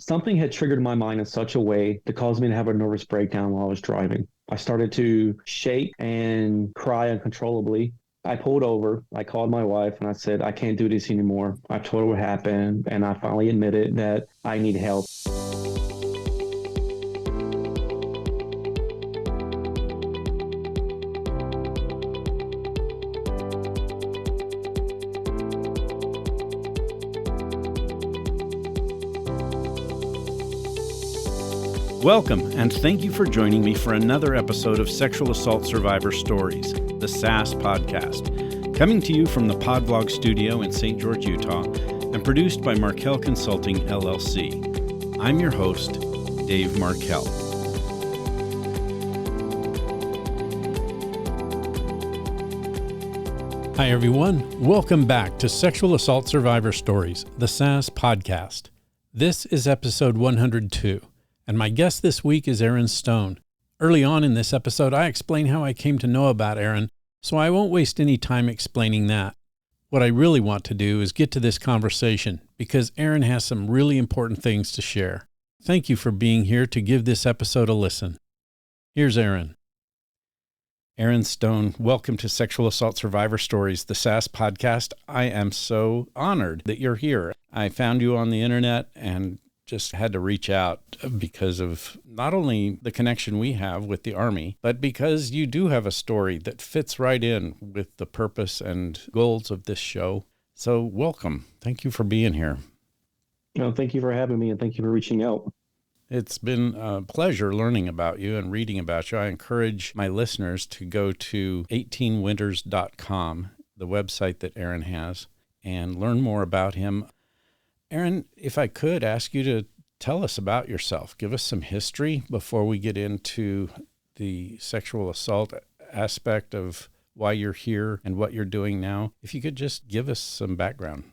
Something had triggered my mind in such a way to cause me to have a nervous breakdown while I was driving. I started to shake and cry uncontrollably. I pulled over, I called my wife, and I said, I can't do this anymore. I told her what happened, and I finally admitted that I need help. Welcome, and thank you for joining me for another episode of Sexual Assault Survivor Stories, the SAS podcast, coming to you from the Podvlog studio in St. George, Utah, and produced by Markel Consulting, LLC. I'm your host, Dave Markel. Hi, everyone. Welcome back to Sexual Assault Survivor Stories, the SAS podcast. This is episode 102. And my guest this week is Aaron Stone. Early on in this episode, I explain how I came to know about Aaron, so I won't waste any time explaining that. What I really want to do is get to this conversation because Aaron has some really important things to share. Thank you for being here to give this episode a listen. Here's Aaron. Aaron Stone, welcome to Sexual Assault Survivor Stories, the SAS podcast. I am so honored that you're here. I found you on the internet and just had to reach out because of not only the connection we have with the Army, but because you do have a story that fits right in with the purpose and goals of this show. So welcome. Thank you for being here. Thank you for having me, and thank you for reaching out. It's been a pleasure learning about you and reading about you. I encourage my listeners to go to 18winters.com, the website that Aaron has, and learn more about him. Aaron, if I could ask you to tell us about yourself, give us some history before we get into the sexual assault aspect of why you're here and what you're doing now. If you could just give us some background.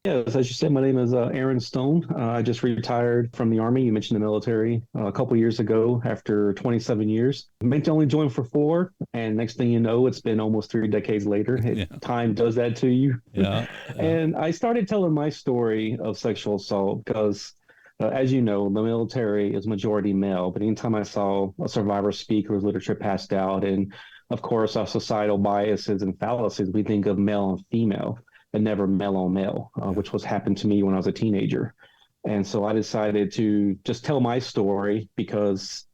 Yes, as you said, my name is Aaron Stone. I just retired from the Army. You mentioned the military a couple years ago after 27 years. I meant to only join for 4, and next thing you know, it's been almost 3 decades later. Time does that to you. Yeah. And I started telling my story of sexual assault because, as you know, the military is majority male. But anytime I saw a survivor speak or literature passed out, and of course, our societal biases and fallacies, we think of male and female, and never male on male, which was happened to me when I was a teenager. And so I decided to just tell my story because,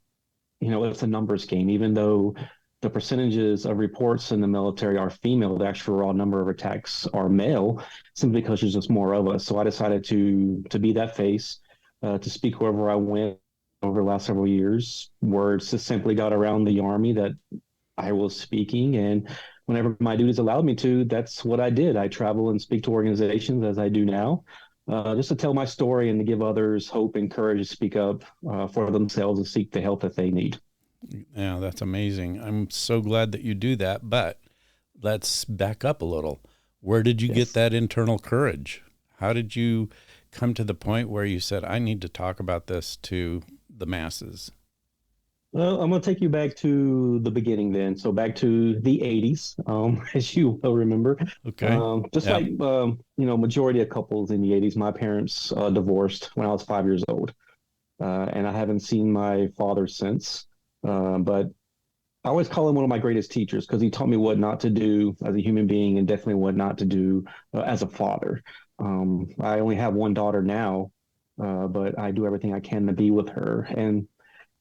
it's a numbers game. Even though the percentages of reports in the military are female, the actual raw number of attacks are male, simply because there's just more of us. So I decided to be that face, to speak wherever I went over the last several years. Words just simply got around the Army that I was speaking, and whenever my duties allowed me to, that's what I did. I travel and speak to organizations as I do now, just to tell my story and to give others hope and courage to speak up for themselves and seek the help that they need. Yeah, that's amazing. I'm so glad that you do that, but let's back up a little. Where did you get that internal courage? How did you come to the point where you said, I need to talk about this to the masses? Well, I'm going to take you back to the beginning then. So back to the 80s, as you will remember. Okay. Like, majority of couples in the 80s, my parents divorced when I was 5 years old. And I haven't seen my father since. But I always call him one of my greatest teachers because he taught me what not to do as a human being and definitely what not to do as a father. I only have one daughter now, but I do everything I can to be with her. And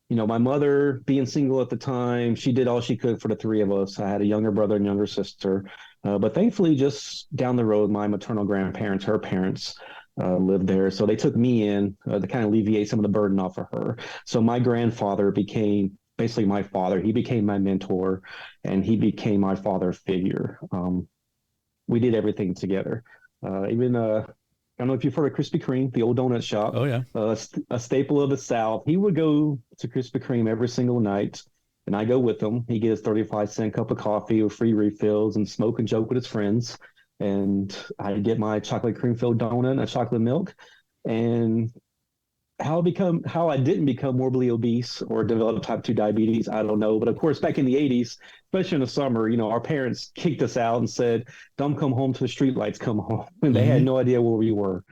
my mother, being single at the time, she did all she could for the 3 of us. I had a younger brother and younger sister. But thankfully, just down the road, my maternal grandparents, her parents, lived there. So they took me in to kind of alleviate some of the burden off of her. So my grandfather became basically my father. He became my mentor, and he became my father figure. We did everything together. I don't know if you've heard of Krispy Kreme, the old donut shop. Oh, yeah. A staple of the South. He would go to Krispy Kreme every single night, and I go with him. He gets 35-cent cup of coffee with free refills and smoke and joke with his friends. And I get my chocolate cream-filled donut and a chocolate milk. And how I didn't become morbidly obese or develop type 2 diabetes, I don't know. But of course, back in the 80s, especially in the summer, our parents kicked us out and said, don't come home till the street lights come home. And they had no idea where we were.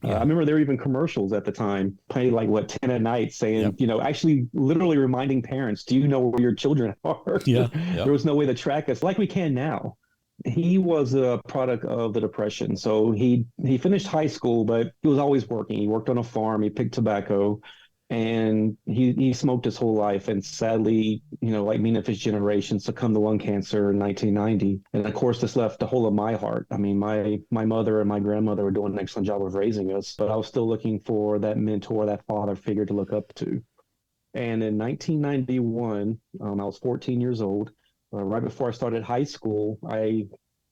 I Yeah. remember there were even commercials at the time, playing like what 10 at night, saying, Yep. actually literally reminding parents, do you know where your children are? Yeah. There Yep. was no way to track us like we can now. He was a product of the Depression. So he finished high school, but he was always working. He worked on a farm, he picked tobacco, and he smoked his whole life. And sadly, like many of his generation, succumbed to lung cancer in 1990. And of course, this left a hole in my heart. I mean, my mother and my grandmother were doing an excellent job of raising us, but I was still looking for that mentor, that father figure to look up to. And in 1991, I was 14 years old. Right before I started high school, I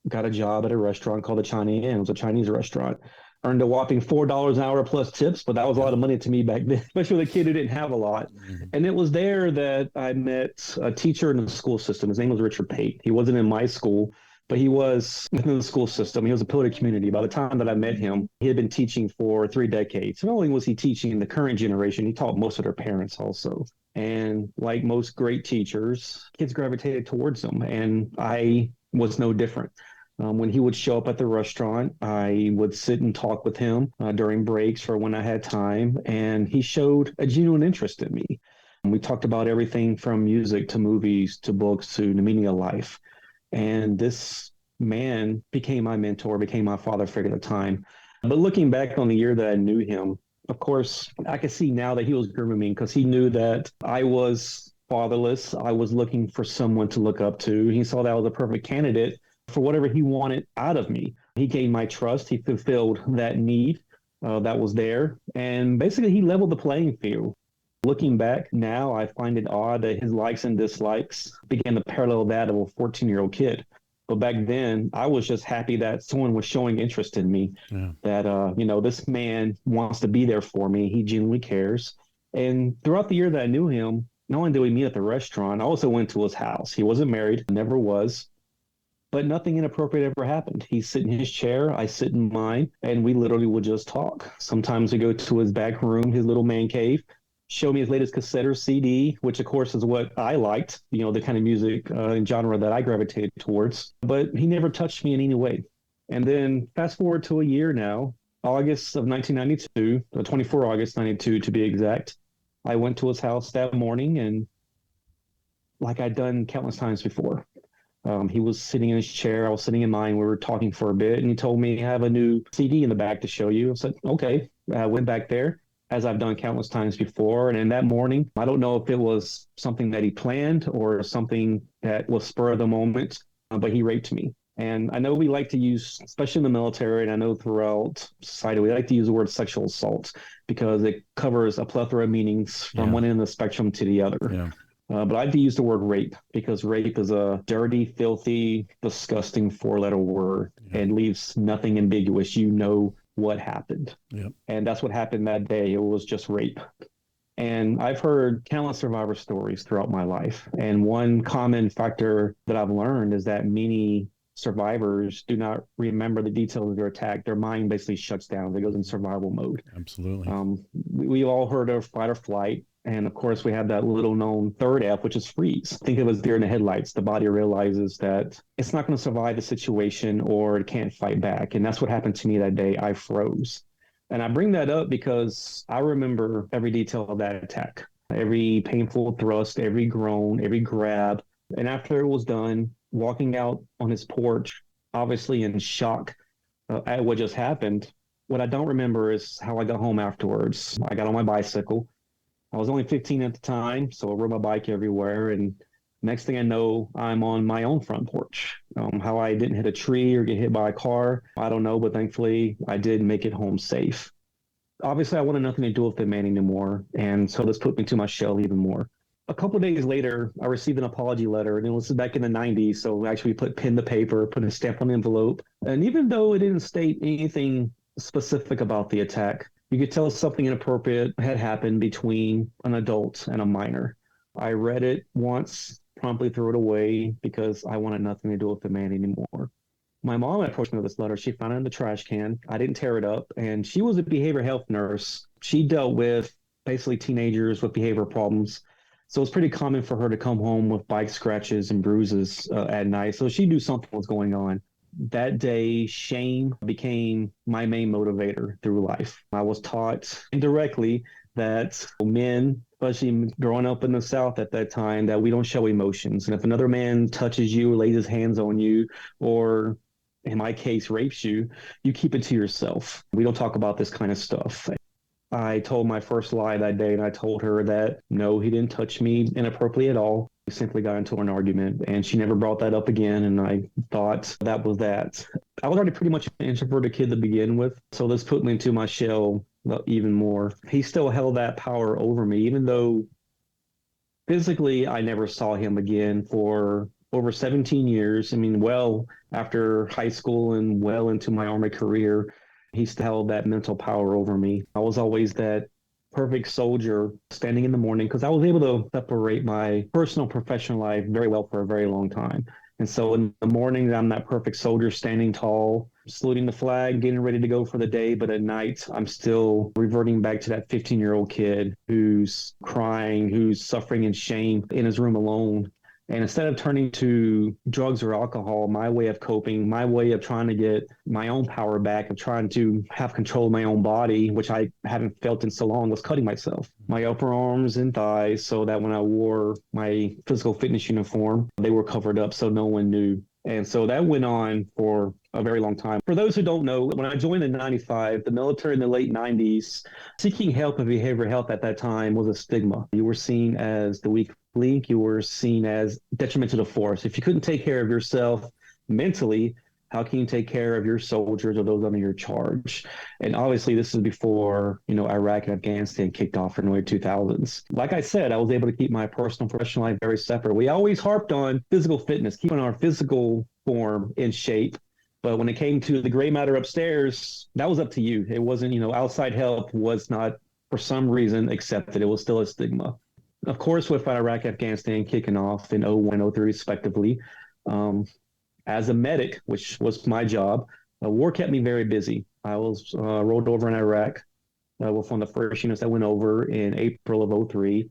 got a job at a restaurant called the Chinese Inn. It was a Chinese restaurant. Earned a whopping $4 an hour plus tips, but that was a Yeah. lot of money to me back then, especially with a kid who didn't have a lot. Mhm. And it was there that I met a teacher in the school system. His name was Richard Pate. He wasn't in my school, but he was within the school system. He was a pillar of community. By the time that I met him, he had been teaching for 3 decades. Not only was he teaching the current generation, he taught most of their parents also. And like most great teachers, kids gravitated towards him. And I was no different. When he would show up at the restaurant, I would sit and talk with him during breaks or when I had time, and he showed a genuine interest in me. And we talked about everything from music to movies to books to the meaning of life. And this man became my mentor, became my father figure at the time. But looking back on the year that I knew him, of course, I could see now that he was grooming me because he knew that I was fatherless. I was looking for someone to look up to. He saw that I was a perfect candidate for whatever he wanted out of me. He gained my trust. He fulfilled that need that was there. And basically, he leveled the playing field. Looking back now, I find it odd that his likes and dislikes began to parallel that of a 14-year-old kid. But back then, I was just happy that someone was showing interest in me, Yeah. that, this man wants to be there for me. He genuinely cares. And throughout the year that I knew him, not only did we meet at the restaurant, I also went to his house. He wasn't married, never was, but nothing inappropriate ever happened. He sit in his chair, I sit in mine, and we literally would just talk. Sometimes we go to his back room, his little man cave, show me his latest cassette or CD, which of course is what I liked, the kind of music and genre that I gravitated towards. But he never touched me in any way. And then fast forward to a year now, August of 1992, 24 August 92 to be exact. I went to his house that morning and like I'd done countless times before. He was sitting in his chair. I was sitting in mine. We were talking for a bit, and he told me, I have a new CD in the back to show you. I said, okay. I went back there, as I've done countless times before. And in that morning, I don't know if it was something that he planned or something that was spur of the moment, but he raped me. And I know we like to use, especially in the military, and I know throughout society, we like to use the word sexual assault because it covers a plethora of meanings from Yeah. one end of the spectrum to the other. Yeah. But I'd use the word rape because rape is a dirty, filthy, disgusting 4-letter word Yeah. and leaves nothing ambiguous. You know what happened. Yep. And that's what happened that day. It was just rape. And I've heard countless survivor stories throughout my life. And one common factor that I've learned is that many survivors do not remember the details of their attack. Their mind basically shuts down. It goes in survival mode. Absolutely. We've all heard of fight or flight. And of course, we have that little known third F, which is freeze. Think of it as deer in the headlights. The body realizes that it's not going to survive the situation or it can't fight back. And that's what happened to me that day. I froze. And I bring that up because I remember every detail of that attack, every painful thrust, every groan, every grab. And after it was done, walking out on his porch, obviously in shock at what just happened, what I don't remember is how I got home afterwards. I got on my bicycle. I was only 15 at the time, so I rode my bike everywhere. And next thing I know, I'm on my own front porch. How I didn't hit a tree or get hit by a car, I don't know, but thankfully I did make it home safe. Obviously, I wanted nothing to do with the man anymore, and so this put me to my shell even more. A couple of days later, I received an apology letter, and it was back in the 90s, so actually we put pen to paper, put a stamp on the envelope. And even though it didn't state anything specific about the attack, you could tell something inappropriate had happened between an adult and a minor. I read it once, promptly threw it away because I wanted nothing to do with the man anymore. My mom approached me with this letter. She found it in the trash can. I didn't tear it up. And she was a behavioral health nurse. She dealt with basically teenagers with behavior problems. So it's pretty common for her to come home with bike scratches and bruises at night. So she knew something was going on. that day, shame became my main motivator through life. I was taught indirectly that men, especially growing up in the South at that time, that we don't show emotions. And if another man touches you, lays his hands on you, or in my case, rapes you, you keep it to yourself. We don't talk about this kind of stuff. I told my first lie that day, and I told her that no, he didn't touch me inappropriately at all. We simply got into an argument, and she never brought that up again. And I thought that was that. I was already pretty much an introverted kid to begin with, so this put me into my shell even more. He still held that power over me, even though physically I never saw him again for over 17 years. I mean, well after high school and well into my Army career, he still held that mental power over me. I was always that perfect soldier standing in the morning because I was able to separate my personal professional life very well for a very long time. And so in the morning, I'm that perfect soldier standing tall, saluting the flag, getting ready to go for the day. But at night, I'm still reverting back to that 15-year-old kid who's crying, who's suffering in shame in his room alone. And instead of turning to drugs or alcohol, my way of coping, my way of trying to get my own power back, of trying to have control of my own body, which I haven't felt in so long, was cutting myself, my upper arms and thighs, so that when I wore my physical fitness uniform, they were covered up so no one knew. And so that went on for a very long time. For those who don't know, when I joined in 95, the military in the late 90s, seeking help in behavioral health at that time was a stigma. You were seen as the weak link, you were seen as detrimental to force. If you couldn't take care of yourself mentally, how can you take care of your soldiers or those under your charge? And obviously, this is before, Iraq and Afghanistan kicked off in the early 2000s. Like I said, I was able to keep my personal and professional life very separate. We always harped on physical fitness, keeping our physical form in shape. But when it came to the gray matter upstairs, that was up to you. It wasn't, outside help was not, for some reason, accepted. It was still a stigma. Of course, with Iraq, Afghanistan kicking off in 01, 03, respectively, as a medic, which was my job, war kept me very busy. I was rolled over in Iraq with one of the first units that went over in April of 03.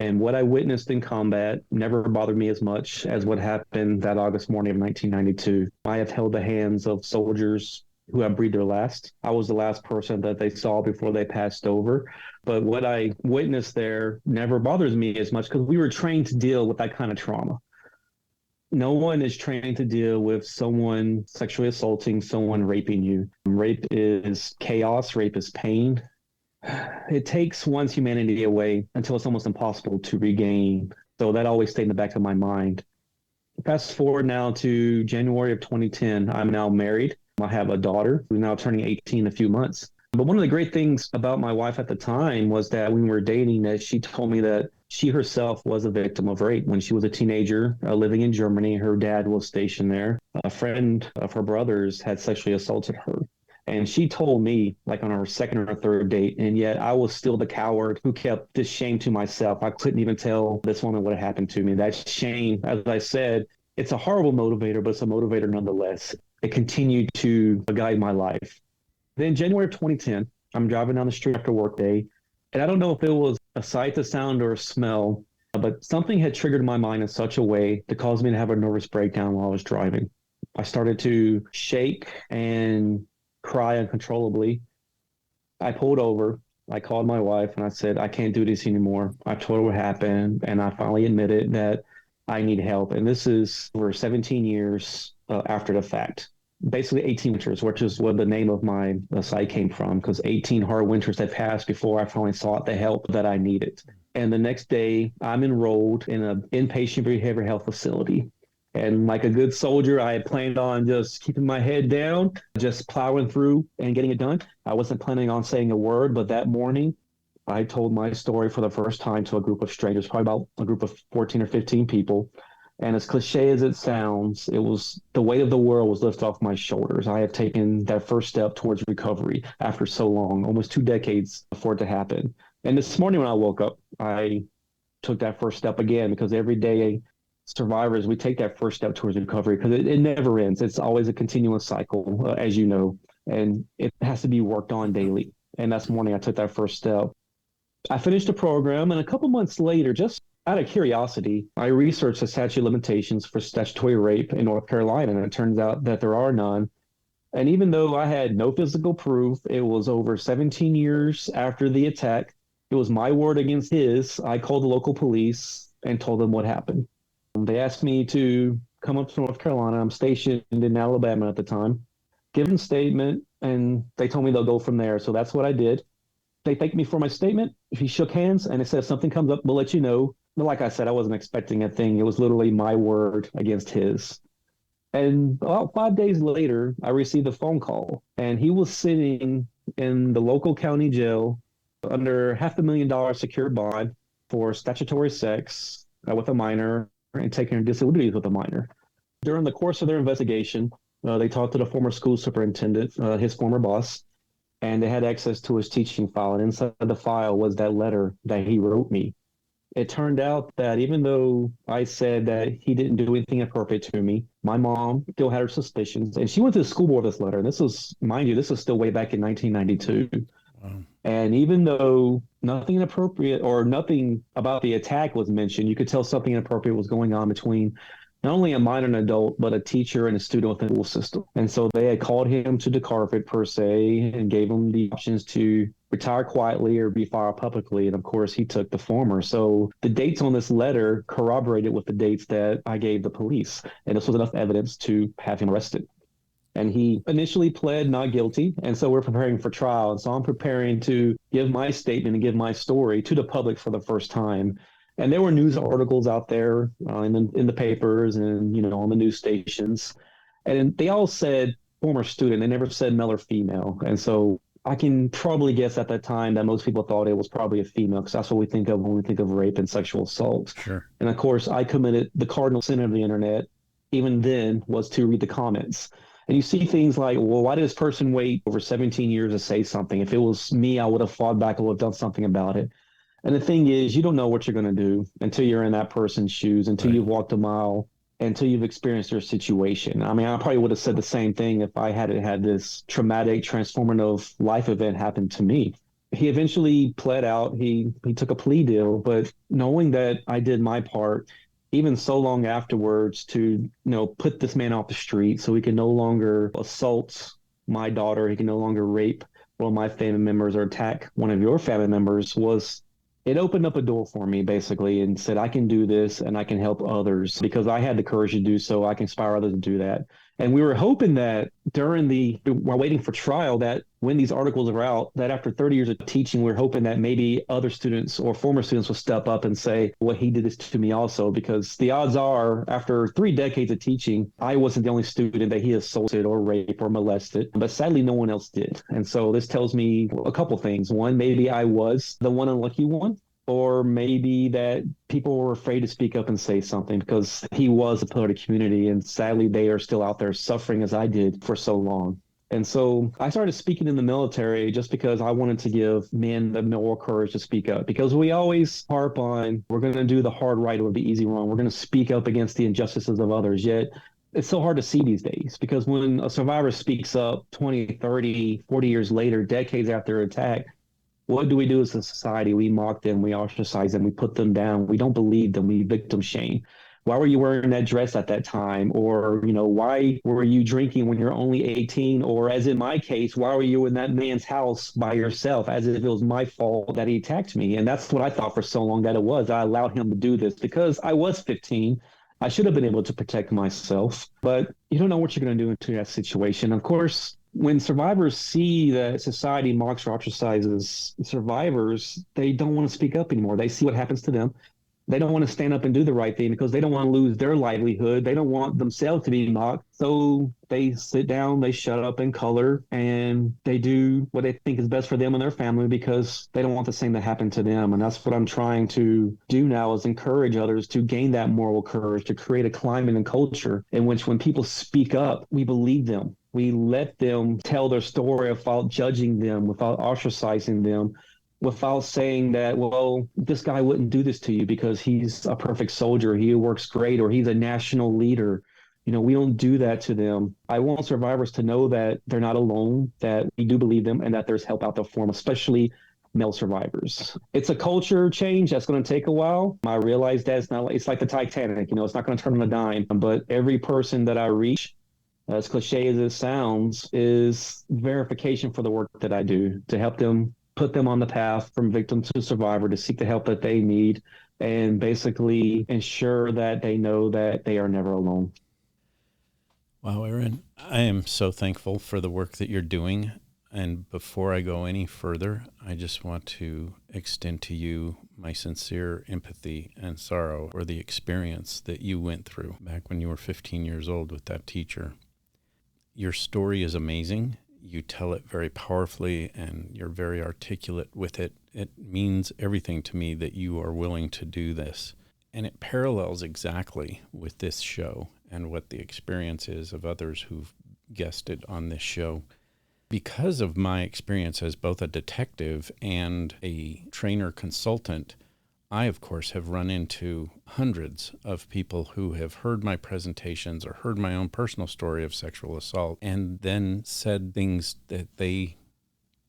And what I witnessed in combat never bothered me as much as what happened that August morning of 1992. I have held the hands of soldiers who have breathed their last. I was the last person that they saw before they passed over. But what I witnessed there never bothers me as much because we were trained to deal with that kind of trauma. No one is trained to deal with someone sexually assaulting, someone raping you. Rape is chaos. Rape is pain. It takes one's humanity away until it's almost impossible to regain. So that always stayed in the back of my mind. Fast forward now to January of 2010. I'm now married. I have a daughter who's now turning 18 in a few months. But one of the great things about my wife at the time was that when we were dating, that she told me that she herself was a victim of rape when she was a teenager living in Germany. Her dad was stationed there. A friend of her brother's had sexually assaulted her. And she told me, like on our second or third date, and yet I was still the coward who kept this shame to myself. I couldn't even tell this woman what had happened to me. That shame, as I said, it's a horrible motivator, but it's a motivator nonetheless. It continued to guide my life. Then January of 2010, I'm driving down the street after work day, and I don't know if it was a sight, a sound, or a smell, but something had triggered my mind in such a way to cause me to have a nervous breakdown while I was driving. I started to shake and cry uncontrollably. I pulled over. I called my wife and I said, I can't do this anymore. I told her what happened, and I finally admitted that I need help. And this is over 17 years after the fact. Basically 18 winters, which is what the name of my site came from, because 18 hard winters had passed before I finally sought the help that I needed. And the next day, I'm enrolled in an inpatient behavioral health facility. And like a good soldier, I had planned on just keeping my head down, just plowing through and getting it done. I wasn't planning on saying a word, but that morning, I told my story for the first time to a group of strangers, probably about a group of 14 or 15 people. And as cliche as it sounds, it was the weight of the world was lifted off my shoulders. I had taken that first step towards recovery after so long, almost 2 decades for it to happen. And this morning when I woke up, I took that first step again because every day survivors, we take that first step towards recovery because it never ends. It's always a continuous cycle, as you know, and it has to be worked on daily. And that's morning I took that first step. I finished the program, and a couple months later, just Out of curiosity, I researched the statute of limitations for statutory rape in North Carolina, and it turns out that there are none. And even though I had no physical proof, it was over 17 years after the attack. It was my word against his. I called the local police and told them what happened. They asked me to come up to North Carolina. I'm stationed in Alabama at the time. Give them a statement, and they told me they'll go from there. So that's what I did. They thanked me for my statement. He shook hands and they said, if something comes up, we'll let you know. But like I said, I wasn't expecting a thing. It was literally my word against his. And about 5 days later, I received a phone call, and he was sitting in the local county jail under $500,000 secured bond for statutory sex with a minor and taking disabilities with a minor. During the course of their investigation, they talked to the former school superintendent, his former boss, and they had access to his teaching file. And inside the file was that letter that he wrote me. It turned out that even though I said that he didn't do anything inappropriate to me, my mom still had her suspicions. And she went to the school board with this letter. And this was, mind you, this was still way back in 1992. Wow. And even though nothing inappropriate or nothing about the attack was mentioned, you could tell something inappropriate was going on between not only a minor and an adult, but a teacher and a student within the school system. And so they had called him to the carpet, per se, and gave him the options to retire quietly or be fired publicly. And of course, he took the former. So the dates on this letter corroborated with the dates that I gave the police. And this was enough evidence to have him arrested. And he initially pled not guilty. And so we're preparing for trial. And so I'm preparing to give my statement and give my story to the public for the first time. And there were news articles out there in the papers and, on the news stations. And they all said former student. They never said male or female. And so I can probably guess at that time that most people thought it was probably a female, because that's what we think of when we think of rape and sexual assault. Sure. And of course, I committed the cardinal sin of the internet, even then, was to read the comments. And you see things like, well, why did this person wait over 17 years to say something? If it was me, I would have fought back. I would have done something about it. And the thing is, you don't know what you're going to do until you're in that person's shoes, until you've walked a mile, until you've experienced their situation. I mean, I probably would have said the same thing if I hadn't had this traumatic, transformative life event happen to me. He eventually pled out. He took a plea deal, but knowing that I did my part, even so long afterwards, to put this man off the street so he can no longer assault my daughter, he can no longer rape one of my family members or attack one of your family members, it opened up a door for me, basically, and said, I can do this and I can help others because I had the courage to do so. I can inspire others to do that. And we were hoping that while waiting for trial, that when these articles are out, that after 30 years of teaching, we're hoping that maybe other students or former students will step up and say, well, he did this to me also, because the odds are, after 3 decades of teaching, I wasn't the only student that he assaulted or raped or molested, but sadly, no one else did. And so this tells me a couple things. One, maybe I was the one unlucky one, or maybe that people were afraid to speak up and say something because he was a pillar of the community, and sadly, they are still out there suffering as I did for so long. And so I started speaking in the military just because I wanted to give men the moral courage to speak up, because we always harp on, we're going to do the hard right or the easy wrong. We're going to speak up against the injustices of others. Yet it's so hard to see these days, because when a survivor speaks up 20, 30, 40 years later, decades after attack, what do we do as a society? We mock them, we ostracize them, we put them down, we don't believe them, we victim shame. Why were you wearing that dress at that time? Or, why were you drinking when you're only 18? Or as in my case, why were you in that man's house by yourself, as if it was my fault that he attacked me? And that's what I thought for so long that it was. I allowed him to do this because I was 15. I should have been able to protect myself, but you don't know what you're going to do into that situation. Of course, when survivors see that society mocks or ostracizes survivors, they don't want to speak up anymore. They see what happens to them. They don't want to stand up and do the right thing because they don't want to lose their livelihood. They don't want themselves to be mocked. So they sit down, they shut up and color, and they do what they think is best for them and their family because they don't want the same to happen to them. And that's what I'm trying to do now, is encourage others to gain that moral courage, to create a climate and culture in which when people speak up, we believe them. We let them tell their story without judging them, without ostracizing them, without saying that, well, this guy wouldn't do this to you because he's a perfect soldier, he works great, or he's a national leader. We don't do that to them. I want survivors to know that they're not alone, that we do believe them, and that there's help out there for them, especially male survivors. It's a culture change that's going to take a while. I realize that it's like the Titanic, it's not going to turn on a dime, but every person that I reach, as cliche as it sounds, is verification for the work that I do to help them put them on the path from victim to survivor to seek the help that they need and basically ensure that they know that they are never alone. Wow, Aaron, I am so thankful for the work that you're doing. And before I go any further, I just want to extend to you my sincere empathy and sorrow for the experience that you went through back when you were 15 years old with that teacher. Your story is amazing. You tell it very powerfully and you're very articulate with it. It means everything to me that you are willing to do this. And it parallels exactly with this show and what the experience is of others who've guested on this show. Because of my experience as both a detective and a trainer consultant, I, of course, have run into hundreds of people who have heard my presentations or heard my own personal story of sexual assault and then said things that they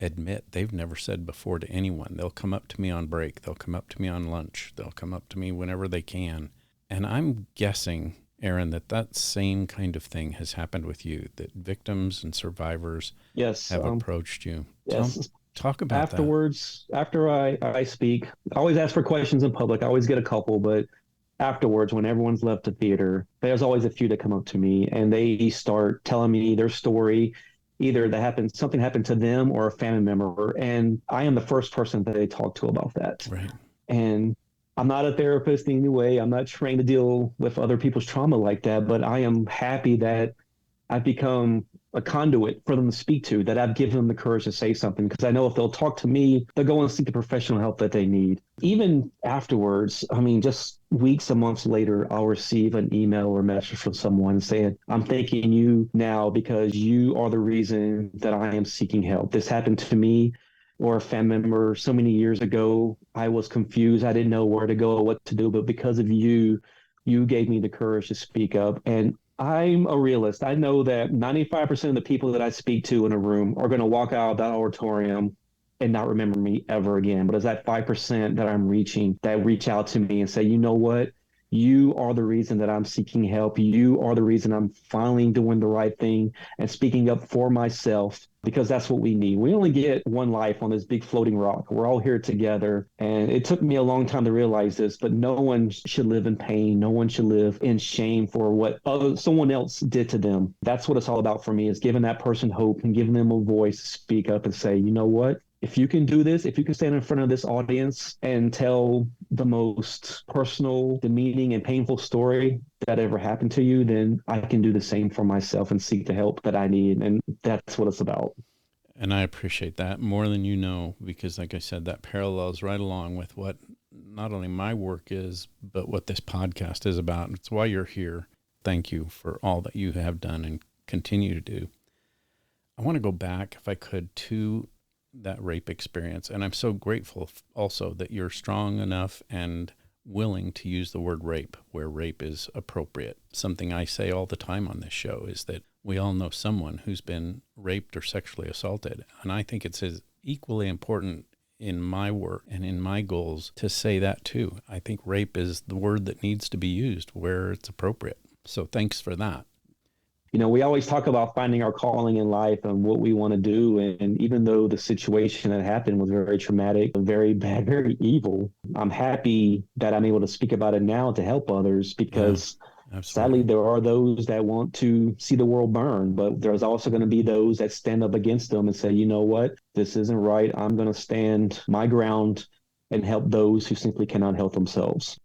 admit they've never said before to anyone. They'll come up to me on break. They'll come up to me on lunch. They'll come up to me whenever they can. And I'm guessing, Aaron, that same kind of thing has happened with you, that victims and survivors have approached you. Yes. Talk about afterwards, that. After I speak, I always ask for questions in public. I always get a couple, but afterwards, when everyone's left the theater, there's always a few that come up to me and they start telling me their story. Either something happened to them or a family member. And I am the first person that they talk to about that. Right. And I'm not a therapist in any way. I'm not trained to deal with other people's trauma like that, but I am happy that I've become a conduit for them to speak to, that I've given them the courage to say something, because I know if they'll talk to me, they'll go and seek the professional help that they need. Even afterwards, just weeks and months later, I'll receive an email or message from someone saying, I'm thanking you now because you are the reason that I am seeking help. This happened to me or a family member so many years ago. I was confused. I didn't know where to go or what to do, but because of you, you gave me the courage to speak up. And I'm a realist. I know that 95% of the people that I speak to in a room are going to walk out of that auditorium and not remember me ever again. But it's that 5% that I'm reaching that reach out to me and say, you know what? You are the reason that I'm seeking help. You are the reason I'm finally doing the right thing and speaking up for myself, because that's what we need. We only get one life on this big floating rock. We're all here together. And it took me a long time to realize this, but no one should live in pain. No one should live in shame for what someone else did to them. That's what it's all about for me, is giving that person hope and giving them a voice to speak up and say, you know what? If you can do this, if you can stand in front of this audience and tell the most personal, demeaning, and painful story that ever happened to you, then I can do the same for myself and seek the help that I need. And that's what it's about. And I appreciate that more than you know, because like I said, that parallels right along with what not only my work is, but what this podcast is about. It's why you're here. Thank you for all that you have done and continue to do. I want to go back, if I could, to that rape experience. And I'm so grateful also that you're strong enough and willing to use the word rape where rape is appropriate. Something I say all the time on this show is that we all know someone who's been raped or sexually assaulted. And I think it's as equally important in my work and in my goals to say that too. I think rape is the word that needs to be used where it's appropriate. So thanks for that. We always talk about finding our calling in life and what we want to do. And even though the situation that happened was very traumatic, very bad, very evil, I'm happy that I'm able to speak about it now to help others, because sadly, there are those that want to see the world burn, but there's also going to be those that stand up against them and say, you know what, this isn't right. I'm going to stand my ground and help those who simply cannot help themselves.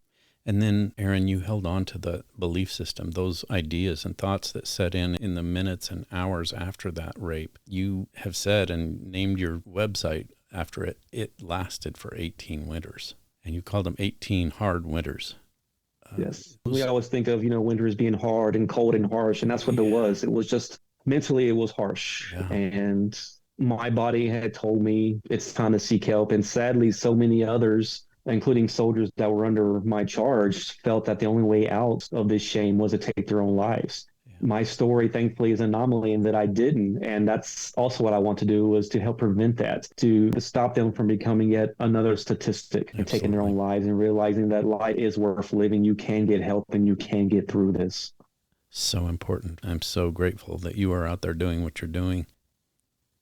And then, Aaron, you held on to the belief system, those ideas and thoughts that set in the minutes and hours after that rape. You have said and named your website after it. It lasted for 18 winters, and you called them 18 hard winters. Yes. We always think of, winters being hard and cold and harsh, and that's what it was. It was just mentally, it was harsh. Yeah. And my body had told me it's time to seek help. And sadly, so many others, including soldiers that were under my charge, felt that the only way out of this shame was to take their own lives. Yeah. my story, thankfully, is an anomaly in that I didn't. And that's also what I want to do, is to help prevent that, to stop them from becoming yet another statistic and taking their Absolutely. own lives, and realizing that life is worth living. You can get help and you can get through this. So important. I'm so grateful that you are out there doing what you're doing.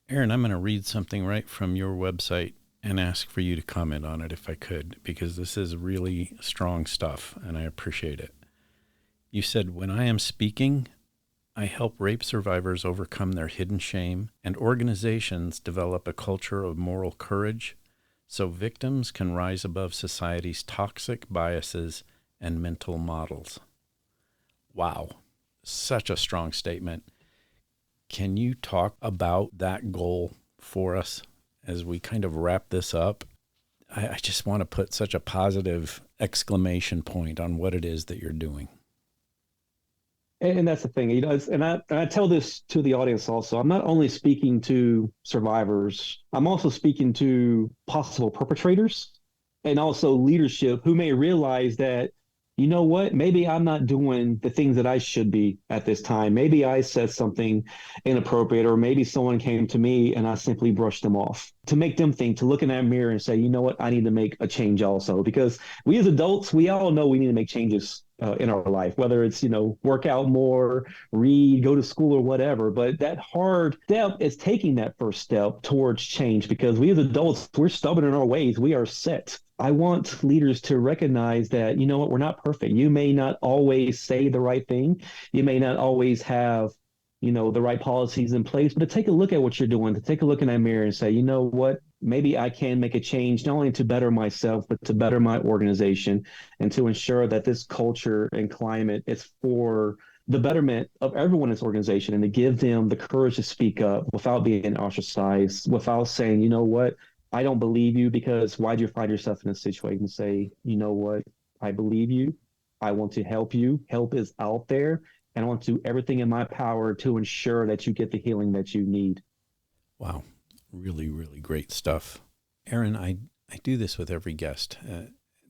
Aaron, I'm going to read something right from your website and ask for you to comment on it if I could, because this is really strong stuff and I appreciate it. You said, "When I am speaking, I help rape survivors overcome their hidden shame, and organizations develop a culture of moral courage so victims can rise above society's toxic biases and mental models." Wow, such a strong statement. Can you talk about that goal for us as we kind of wrap this up? I just want to put such a positive exclamation point on what it is that you're doing. And that's the thing, and I tell this to the audience also. I'm not only speaking to survivors, I'm also speaking to possible perpetrators and also leadership who may realize that, you know what, maybe I'm not doing the things that I should be at this time. Maybe I said something inappropriate, or maybe someone came to me and I simply brushed them off. To make them think, to look in that mirror and say, you know what, I need to make a change also. Because we as adults, we all know we need to make changes in our life, whether it's, work out more, read, go to school, or whatever. But that hard step is taking that first step towards change, because we as adults, we're stubborn in our ways. We are set. I want leaders to recognize that, you know what, we're not perfect. You may not always say the right thing. You may not always have, the right policies in place, but to take a look at what you're doing, to take a look in that mirror and say, you know what, maybe I can make a change, not only to better myself, but to better my organization, and to ensure that this culture and climate is for the betterment of everyone in this organization, and to give them the courage to speak up without being ostracized, without saying, you know what, I don't believe you, because why'd you find yourself in this situation? Say, you know what, I believe you. I want to help you. Help is out there. And I want to do everything in my power to ensure that you get the healing that you need. Wow. Really, really great stuff. Aaron, I do this with every guest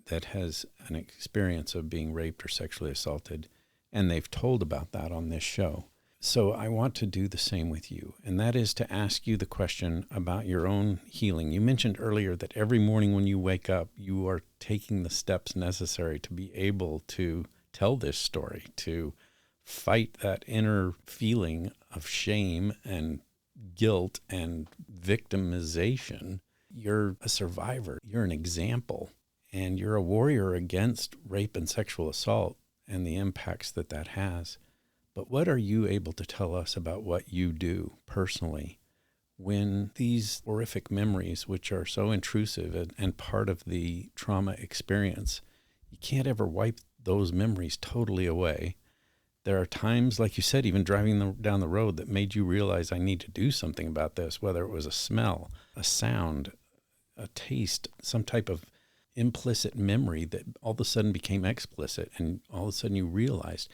that has an experience of being raped or sexually assaulted, and they've told about that on this show. So I want to do the same with you, and that is to ask you the question about your own healing. You mentioned earlier that every morning when you wake up, you are taking the steps necessary to be able to tell this story, to fight that inner feeling of shame and guilt and victimization. You're a survivor. You're an example, and you're a warrior against rape and sexual assault and the impacts that that has. But what are you able to tell us about what you do personally when these horrific memories, which are so intrusive and part of the trauma experience, you can't ever wipe those memories totally away? There are times, like you said, even driving down the road, that made you realize I need to do something about this, whether it was a smell, a sound, a taste, some type of implicit memory that all of a sudden became explicit, and all of a sudden you realized.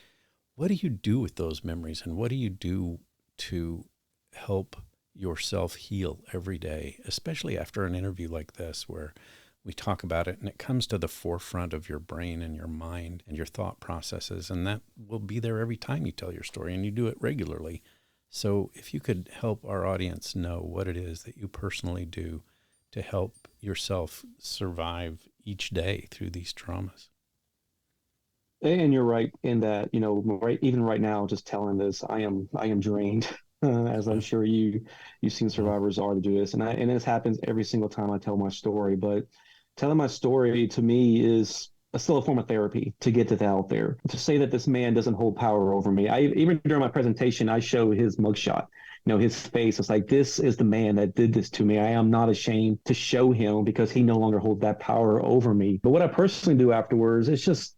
What do you do with those memories, and what do you do to help yourself heal every day, especially after an interview like this where we talk about it and it comes to the forefront of your brain and your mind and your thought processes, and that will be there every time you tell your story, and you do it regularly. So if you could help our audience know what it is that you personally do to help yourself survive each day through these traumas. And you're right in that, even right now, just telling this, I am drained, as I'm Yeah. sure you've seen Mhm. survivors are to do this, and this happens every single time I tell my story. But telling my story to me is still a form of therapy to get it out there. To say that this man doesn't hold power over me. I even during my presentation, I show his mugshot. His face. It's like, this is the man that did this to me. I am not ashamed to show him, because he no longer holds that power over me. But what I personally do afterwards is just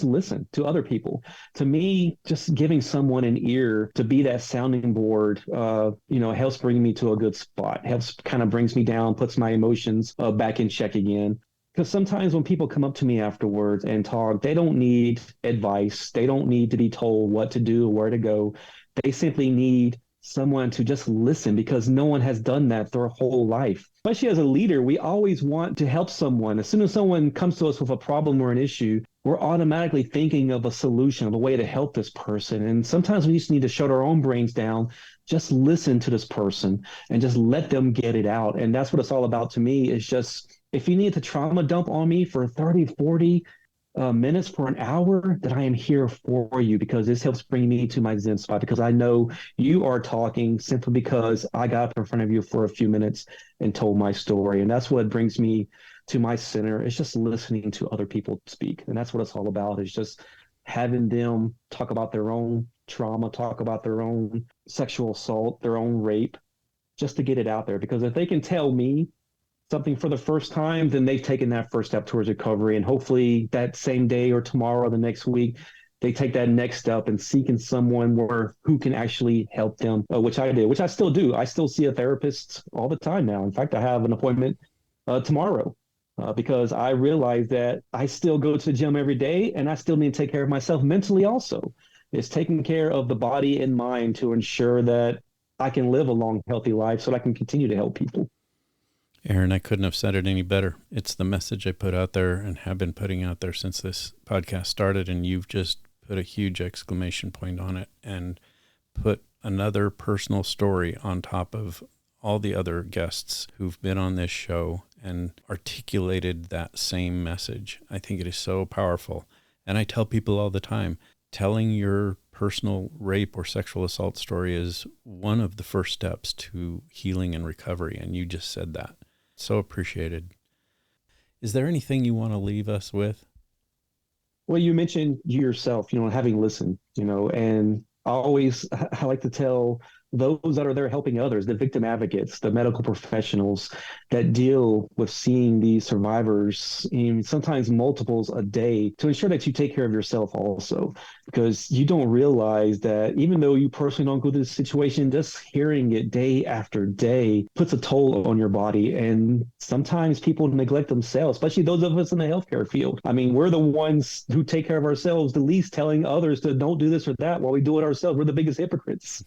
listen to other people. To me, just giving someone an ear to be that sounding board, helps bring me to a good spot, helps kind of brings me down, puts my emotions back in check again. Because sometimes when people come up to me afterwards and talk, they don't need advice. They don't need to be told what to do, where to go. They simply need someone to just listen, because no one has done that their whole life. Especially as a leader, we always want to help someone. As soon as someone comes to us with a problem or an issue, we're automatically thinking of a solution, of a way to help this person. And sometimes we just need to shut our own brains down, just listen to this person and just let them get it out. And that's what it's all about to me, is just, if you need to trauma dump on me for 30, 40 minutes, for an hour, that I am here for you, because this helps bring me to my Zen spot, because I know you are talking simply because I got up in front of you for a few minutes and told my story. And that's what brings me to my center. It's just listening to other people speak. And that's what it's all about, is just having them talk about their own trauma, talk about their own sexual assault, their own rape, just to get it out there. Because if they can tell me something for the first time, then they've taken that first step towards recovery. And hopefully that same day or tomorrow or the next week, they take that next step and seeking someone who can actually help them, which I did, which I still do. I still see a therapist all the time now. In fact, I have an appointment tomorrow because I realize that I still go to the gym every day, and I still need to take care of myself mentally also. It's taking care of the body and mind to ensure that I can live a long, healthy life so that I can continue to help people. Aaron, I couldn't have said it any better. It's the message I put out there and have been putting out there since this podcast started, and you've just put a huge exclamation point on it and put another personal story on top of all the other guests who've been on this show and articulated that same message. I think it is so powerful. And I tell people all the time, telling your personal rape or sexual assault story is one of the first steps to healing and recovery. And you just said that. So appreciated. Is there anything you want to leave us with? Well, you mentioned you yourself, having listened, and I like to tell those that are there helping others, the victim advocates, the medical professionals that deal with seeing these survivors, sometimes multiples a day, to ensure that you take care of yourself also, because you don't realize that even though you personally don't go through this situation, just hearing it day after day puts a toll on your body. And sometimes people neglect themselves, especially those of us in the healthcare field. I mean, we're the ones who take care of ourselves the least, telling others to don't do this or that while we do it ourselves. We're the biggest hypocrites.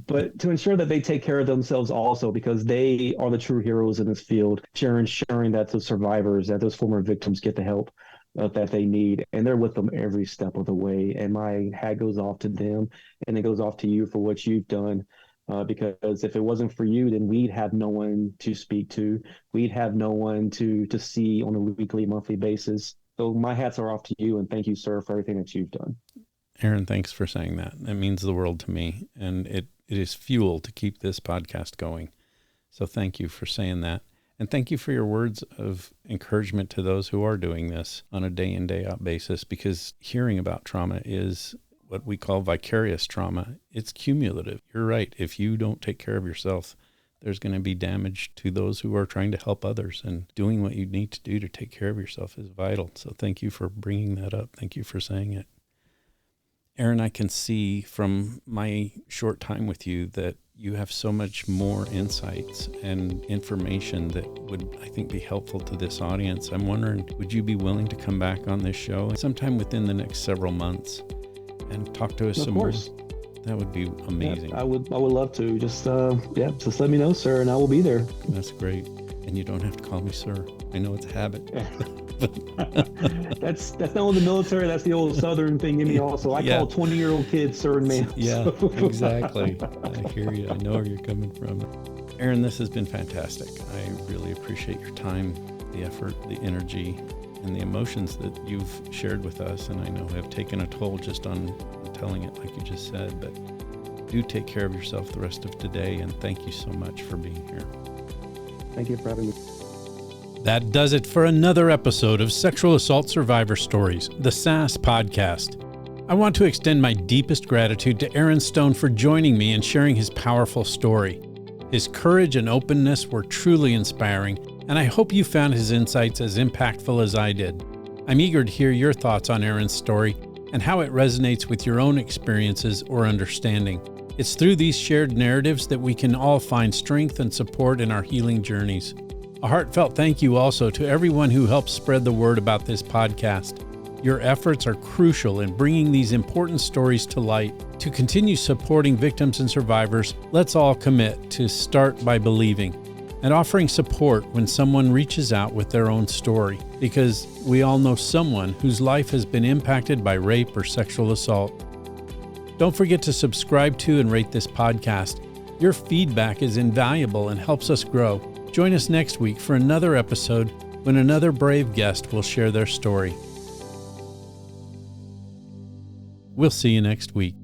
But to ensure that they take care of themselves also, because they are the true heroes in this field, ensuring that the survivors, that those former victims get the help that they need, and they're with them every step of the way. And my hat goes off to them, and it goes off to you for what you've done, because if it wasn't for you, then we'd have no one to speak to. We'd have no one to see on a weekly, monthly basis. So my hats are off to you, and thank you, sir, for everything that you've done. Aaron, thanks for saying that. It means the world to me, and it is fuel to keep this podcast going. So thank you for saying that. And thank you for your words of encouragement to those who are doing this on a day in, day out basis, because hearing about trauma is what we call vicarious trauma. It's cumulative. You're right. If you don't take care of yourself, there's going to be damage to those who are trying to help others, and doing what you need to do to take care of yourself is vital. So thank you for bringing that up. Thank you for saying it. Aaron, I can see from my short time with you that you have so much more insights and information that would, I think, be helpful to this audience. I'm wondering, would you be willing to come back on this show sometime within the next several months and talk to us some more? That would be amazing. Yeah, I would love to. Just let me know, sir, and I will be there. That's great. And you don't have to call me sir. I know it's a habit. That's not only the military, that's the old Southern thing in me also. I call 20-year-old kids sir and ma'am. Yeah, so. Exactly. I hear you. I know where you're coming from. Aaron, this has been fantastic. I really appreciate your time, the effort, the energy, and the emotions that you've shared with us, and I know have taken a toll just on telling it like you just said. But do take care of yourself the rest of today, and thank you so much for being here. Thank you for having me. That does it for another episode of Sexual Assault Survivor Stories, the SAS podcast. I want to extend my deepest gratitude to Aaron Stone for joining me and sharing his powerful story. His courage and openness were truly inspiring, and I hope you found his insights as impactful as I did. I'm eager to hear your thoughts on Aaron's story and how it resonates with your own experiences or understanding. It's through these shared narratives that we can all find strength and support in our healing journeys. A heartfelt thank you also to everyone who helps spread the word about this podcast. Your efforts are crucial in bringing these important stories to light. To continue supporting victims and survivors, let's all commit to start by believing. and offering support when someone reaches out with their own story, because we all know someone whose life has been impacted by rape or sexual assault. Don't forget to subscribe to and rate this podcast. Your feedback is invaluable and helps us grow. Join us next week for another episode when another brave guest will share their story. We'll see you next week.